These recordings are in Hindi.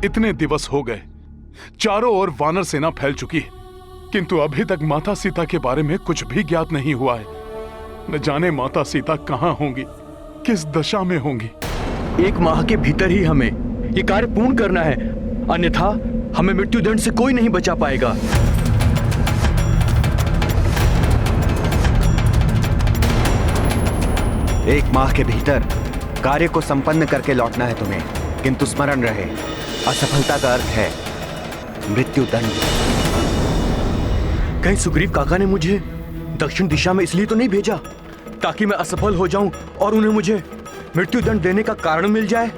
इतने दिवस हो गए, चारों ओर वानर सेना फैल चुकी है, किंतु अभी तक माता सीता के बारे में कुछ भी ज्ञात नहीं हुआ है। न जाने माता सीता कहाँ होंगी, किस दशा में होंगी। 1 माह के भीतर ही हमें ये कार्य पूर्ण करना है, अन्यथा हमें मृत्युदंड से कोई नहीं बचा पाएगा। एक माह के भीतर कार्य को संपन्न करके लौटना है तुम्हें, किंतु स्मरण रहे, असफलता का अर्थ है मृत्युदंड। कहीं सुग्रीव काका ने मुझे दक्षिण दिशा में इसलिए तो नहीं भेजा ताकि मैं असफल हो जाऊं और उन्हें मुझे मृत्युदंड देने का कारण मिल जाए?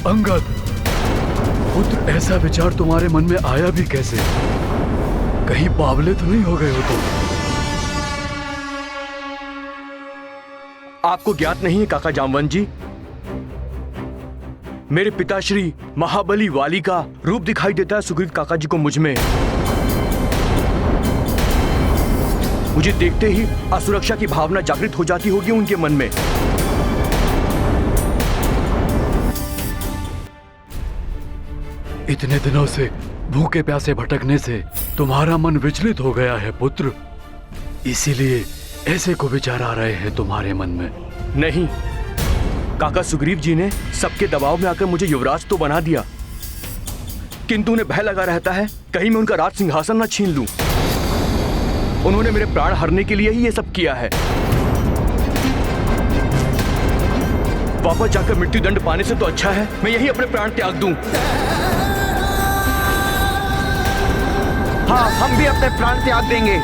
अंगद पुत्र, ऐसा विचार तुम्हारे मन में आया भी कैसे? कहीं बावले तो नहीं हो गए हो तुम? आपको ज्ञात नहीं है काका जामवंत जी, मेरे पिताश्री महाबली वाली का रूप दिखाई देता है सुग्रीव काका जी को मुझ में। मुझे देखते ही असुरक्षा की भावना जागृत हो जाती होगी उनके मन में। इतने दिनों से भूखे प्यासे भटकने से तुम्हारा मन विचलित हो गया है पुत्र, इसीलिए ऐसे को विचार आ रहे हैं तुम्हारे मन में। नहीं, काका सुग्रीव जी ने सबके दबाव में आकर मुझे युवराज तो बना दिया, किंतु उन्हें भय लगा रहता है कहीं मैं उनका राज सिंहासन न छीन लूं। उन्होंने मेरे प्राण हरने के लिए ही ये सब किया है। वापस जाकर मृत्युदंड पाने से तो अच्छा है मैं यही अपने प्राण त्याग दूं। हाँ, हम भी अपने प्राण त्याग देंगे।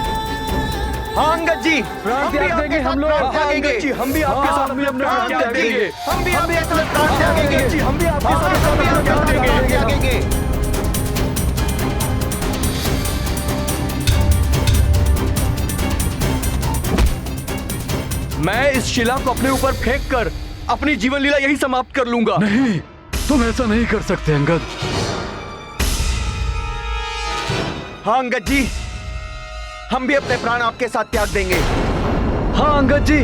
हाँ अंगद जी, प्राण त्याग देंगे हम लोग। अंगद जी, हम भी आपके साथ अपने प्राण त्याग देंगे। हम भी अपने प्राण त्यागेंगे। हम भी आपके साथ अपने प्राण त्यागेंगे। मैं इस शिला को अपने ऊपर फेंक कर अपनी जीवन लीला यही समाप्त कर लूंगा। नहीं, तुम ऐसा नहीं कर सकते अंगद। हाँ अंगद जी, हम भी अपने प्राण आपके साथ त्याग देंगे। हाँ अंगद जी,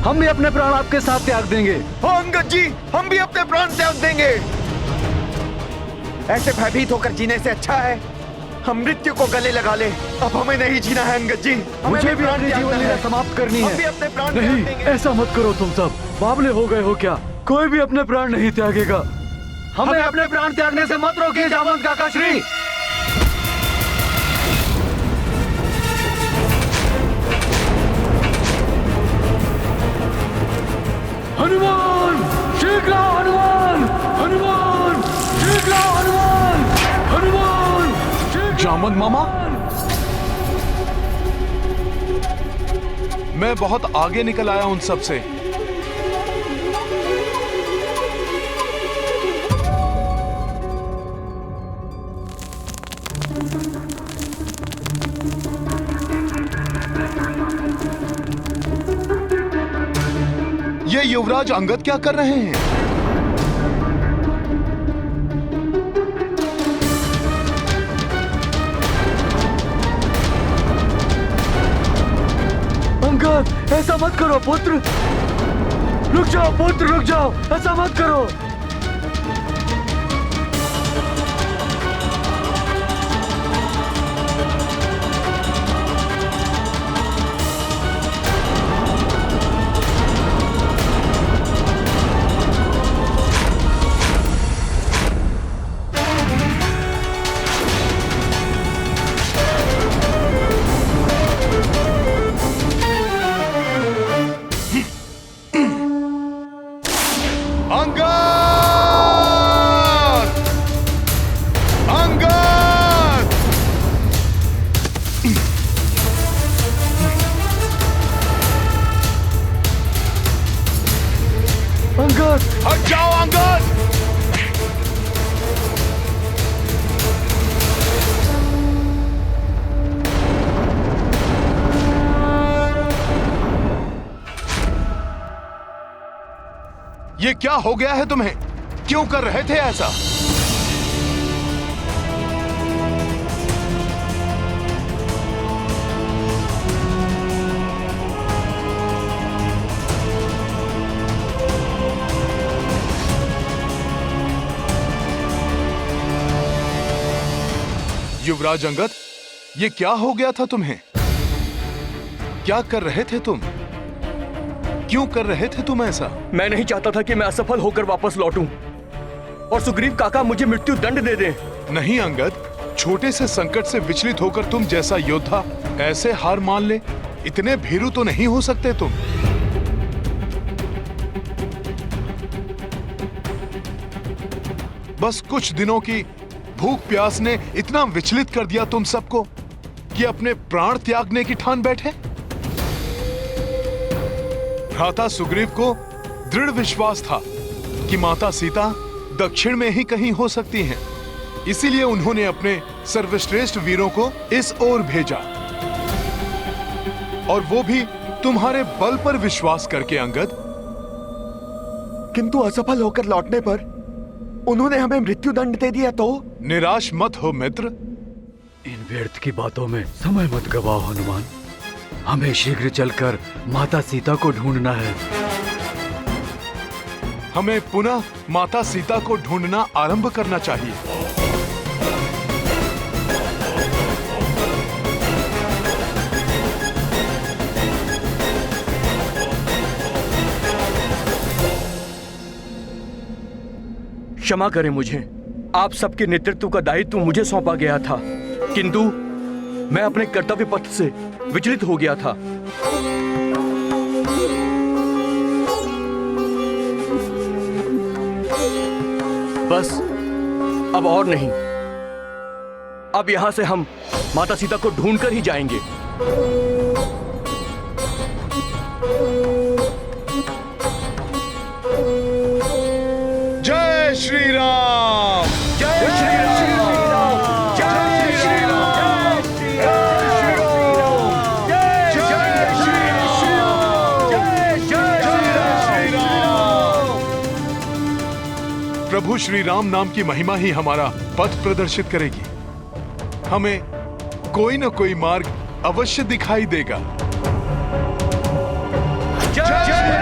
हम भी अपने प्राण आपके साथ त्याग देंगे। हाँ अंगद जी, हम भी अपने प्राण त्याग देंगे। ऐसे भयभीत होकर जीने से अच्छा है हम मृत्यु को गले लगा ले। अब हमें नहीं जीना है अंगद जी, मुझे भी अपनी जीवन लीला समाप्त करनी हम भी है। अपने प्राण नहीं, त्याग देंगे। ऐसा मत करो तुम सब, बावले हो गए हो क्या? कोई भी अपने प्राण नहीं त्यागेगा। हमें अपने प्राण त्यागने से मत रोकिए जामवंत काका श्री। हनुमान, शीघ्र आओ हनुमान, हनुमान, शीघ्र आओ हनुमान, हनुमान, जामवंत मामा, मैं बहुत आगे निकल आया उन सब से। ये युवराज अंगद क्या कर रहे हैं? अंगद, ऐसा मत करो पुत्र। रुक जाओ पुत्र, रुक जाओ, ऐसा मत करो। अंगद, हट जाओ अंगद! ये क्या हो गया है तुम्हें? क्यों कर रहे थे ऐसा? युवराज अंगद, ये क्या हो गया था तुम्हें? क्या कर रहे थे तुम? क्यों कर रहे थे तुम ऐसा? मैं नहीं चाहता था कि मैं असफल होकर वापस लौटूं और सुग्रीव काका मुझे मृत्यु दंड दे दें। नहीं अंगद, छोटे से संकट से विचलित होकर तुम जैसा योद्धा ऐसे हार मान ले, इतने भीरू तो नहीं हो सकते तुम। बस कुछ दिनों की भूख प्यास ने इतना विचलित कर दिया तुम सबको कि अपने प्राण त्यागने की ठान बैठे। भ्राता सुग्रीव को दृढ़ विश्वास था कि माता सीता दक्षिण में ही कहीं हो सकती हैं। इसीलिए उन्होंने अपने सर्वश्रेष्ठ वीरों को इस ओर भेजा, और वो भी तुम्हारे बल पर विश्वास करके अंगद। किंतु असफल होकर लौटने पर उन्होंने हमें मृत्यु दंड दे दिया तो? निराश मत हो मित्र। इन व्यर्थ की बातों में समय मत गवाओ हनुमान। हमें शीघ्र चलकर माता सीता को ढूंढना है। हमें पुनः माता सीता को ढूंढना आरंभ करना चाहिए। क्षमा करें मुझे, आप सबके नेतृत्व का दायित्व मुझे सौंपा गया था, किंतु मैं अपने कर्तव्य पथ से विचलित हो गया था। बस अब और नहीं। अब यहां से हम माता सीता को ढूंढकर ही जाएंगे। जय श्री राम! जय श्री राम! जय श्री राम! जय श्री राम! जय श्री राम! जय श्री राम! प्रभु श्री राम नाम की महिमा ही हमारा पथ प्रदर्शित करेगी। हमें कोई न कोई मार्ग अवश्य दिखाई देगा। जय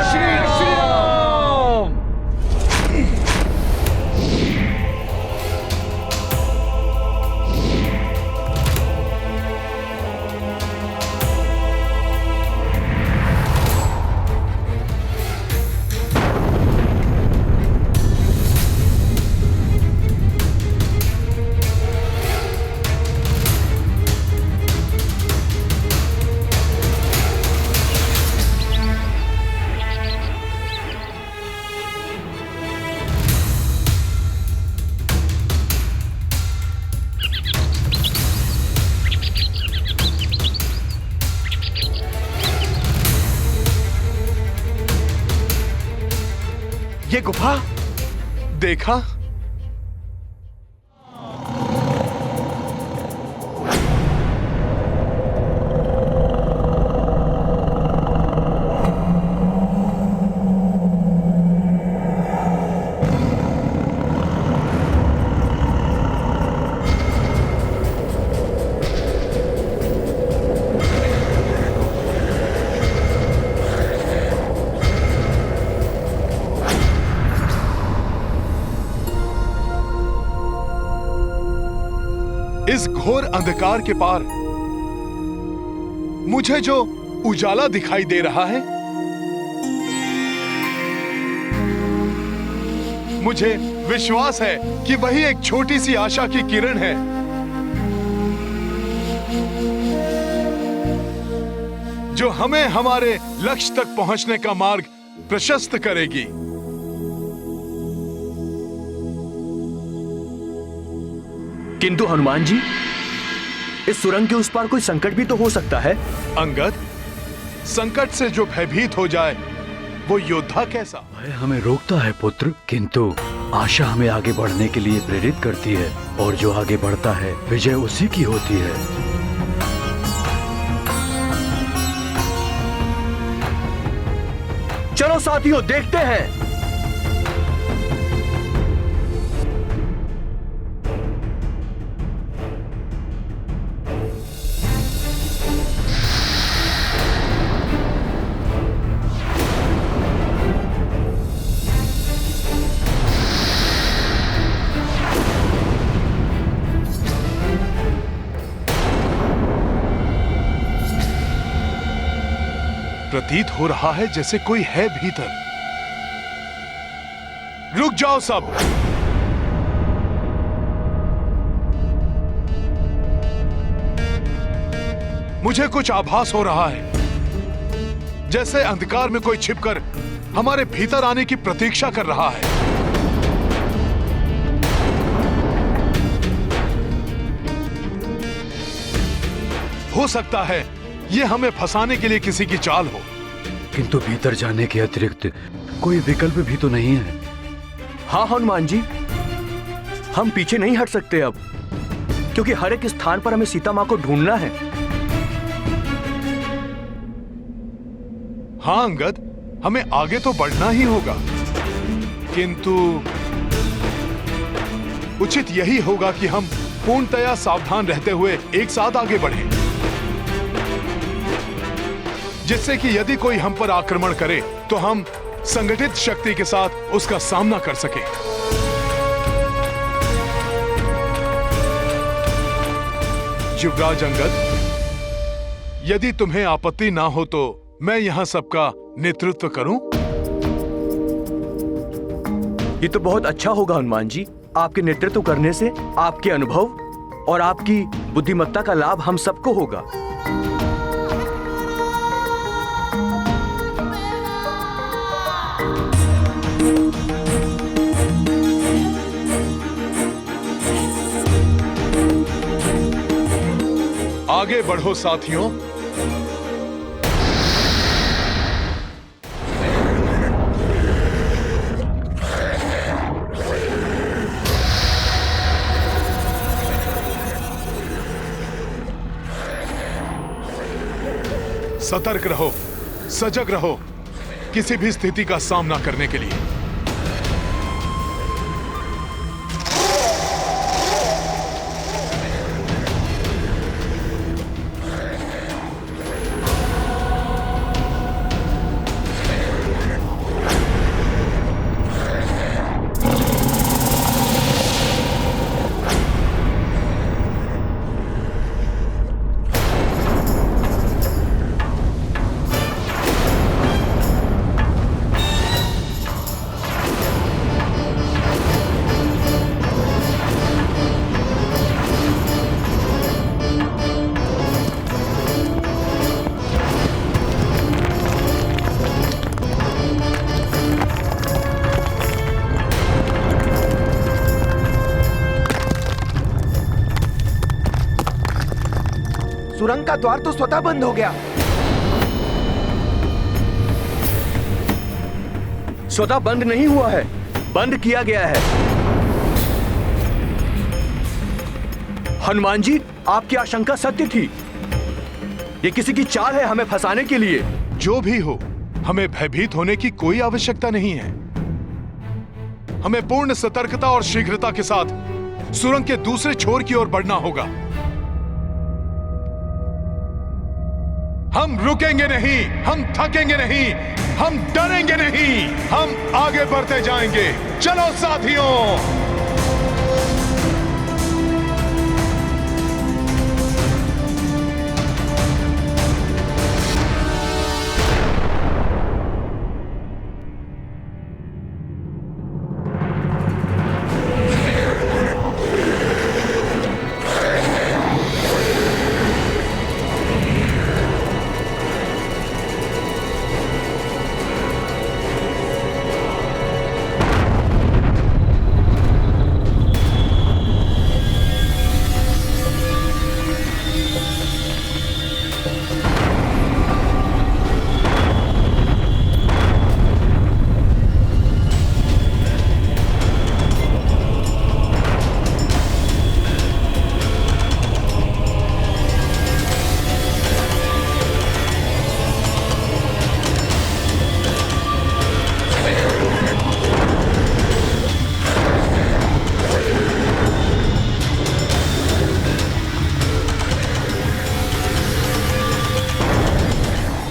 श्री राम! ये गुफा देखा? इस घोर अंधकार के पार मुझे जो उजाला दिखाई दे रहा है, मुझे विश्वास है कि वही एक छोटी सी आशा की किरण है जो हमें हमारे लक्ष्य तक पहुंचने का मार्ग प्रशस्त करेगी। किंतु हनुमान जी, इस सुरंग के उस पार कोई संकट भी तो हो सकता है। अंगद, संकट से जो भयभीत हो जाए वो योद्धा कैसा? भय हमें रोकता है पुत्र, किंतु आशा हमें आगे बढ़ने के लिए प्रेरित करती है, और जो आगे बढ़ता है विजय उसी की होती है। चलो साथियों, देखते हैं। प्रतीत हो रहा है जैसे कोई है भीतर। रुक जाओ सब। मुझे कुछ आभास हो रहा है, जैसे अंधकार में कोई छिपकर हमारे भीतर आने की प्रतीक्षा कर रहा है। हो सकता है यह हमें फंसाने के लिए किसी की चाल हो। किंतु भीतर जाने के अतिरिक्त कोई विकल्प भी तो नहीं है। हाँ हनुमान जी, हम पीछे नहीं हट सकते अब, क्योंकि हर एक स्थान पर हमें सीता माँ को ढूंढना है। हाँ अंगद, हमें आगे तो बढ़ना ही होगा, किंतु उचित यही होगा कि हम पूर्णतया सावधान रहते हुए एक साथ आगे बढ़ें, जिससे कि यदि कोई हम पर आक्रमण करे तो हम संगठित शक्ति के साथ उसका सामना कर सकें। युवराज अंगद, यदि तुम्हें आपत्ति ना हो तो मैं यहां सबका नेतृत्व करूं? ये तो बहुत अच्छा होगा हनुमान जी। आपके नेतृत्व करने से आपके अनुभव और आपकी बुद्धिमत्ता का लाभ हम सबको होगा। आगे बढ़ो साथियों। सतर्क रहो, सजग रहो, किसी भी स्थिति का सामना करने के लिए। सुरंग का द्वार तो स्वतः बंद हो गया। स्वतः बंद नहीं हुआ है, बंद किया गया है। हनुमान जी, आपकी आशंका सत्य थी। ये किसी की चाल है हमें फंसाने के लिए। जो भी हो, हमें भयभीत होने की कोई आवश्यकता नहीं है। हमें पूर्ण सतर्कता और शीघ्रता के साथ सुरंग के दूसरे छोर की ओर बढ़ना होगा। हम रुकेंगे नहीं, हम थकेंगे नहीं, हम डरेंगे नहीं, हम आगे बढ़ते जाएंगे। चलो साथियों।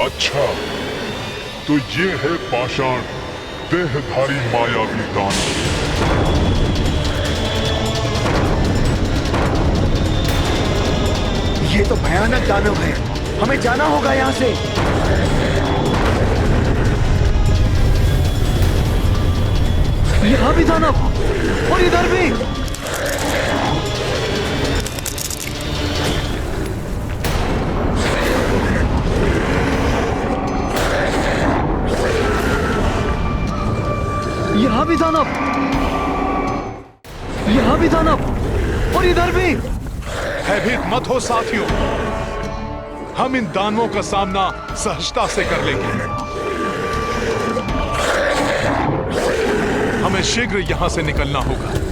अच्छा, तो ये है पाषाण देहधारी मायावी दानव। ये तो भयानक दानव है, हमें जाना होगा यहाँ से। यहाँ भी दानव और इधर भी। यहाँ भी दानव, यहाँ भी दानव और इधर भी। भयभीत मत हो साथियों, हम इन दानवों का सामना सहजता से कर लेंगे। हमें शीघ्र यहां से निकलना होगा।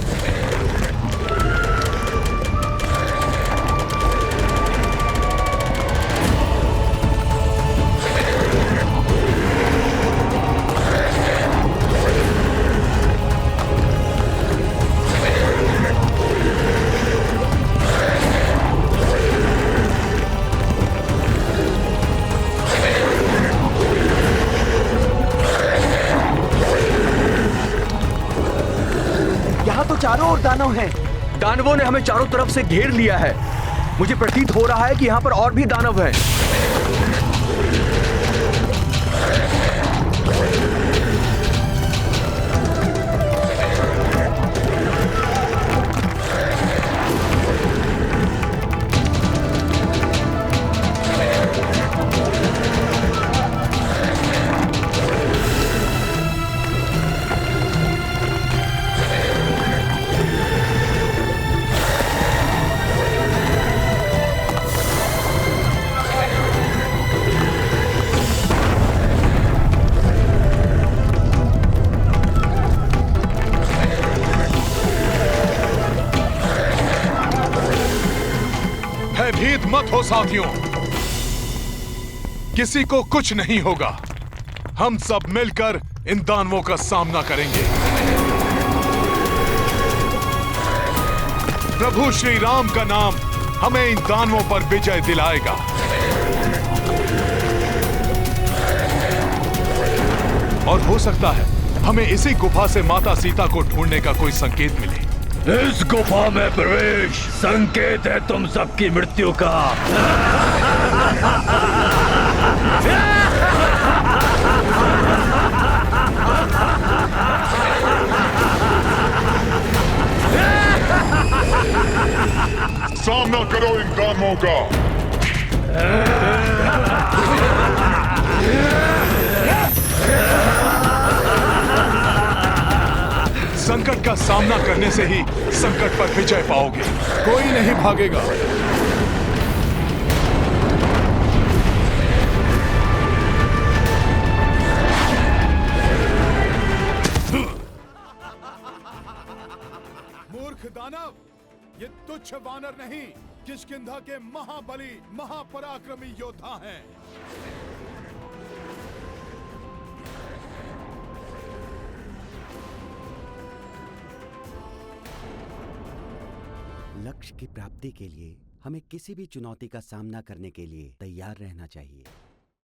यहाँ तो चारों ओर दानव हैं। दानवों ने हमें चारों तरफ से घेर लिया है। मुझे प्रतीत हो रहा है कि यहाँ पर और भी दानव हैं। भयभीत मत हो साथियों, किसी को कुछ नहीं होगा। हम सब मिलकर इन दानवों का सामना करेंगे। प्रभु श्री राम का नाम हमें इन दानवों पर विजय दिलाएगा। और हो सकता है हमें इसी गुफा से माता सीता को ढूंढने का कोई संकेत मिले। इस गुफा में प्रवेश संकेत है तुम सबकी मृत्यु का। सामना करो इन दानवों का। संकट का सामना करने से ही संकट पर विजय पाओगे। कोई नहीं भागेगा। मूर्ख दानव, ये तुच्छ वानर नहीं, किष्किंधा के महाबली महापराक्रमी योद्धा हैं। लक्ष्य की प्राप्ति के लिए हमें किसी भी चुनौती का सामना करने के लिए तैयार रहना चाहिए।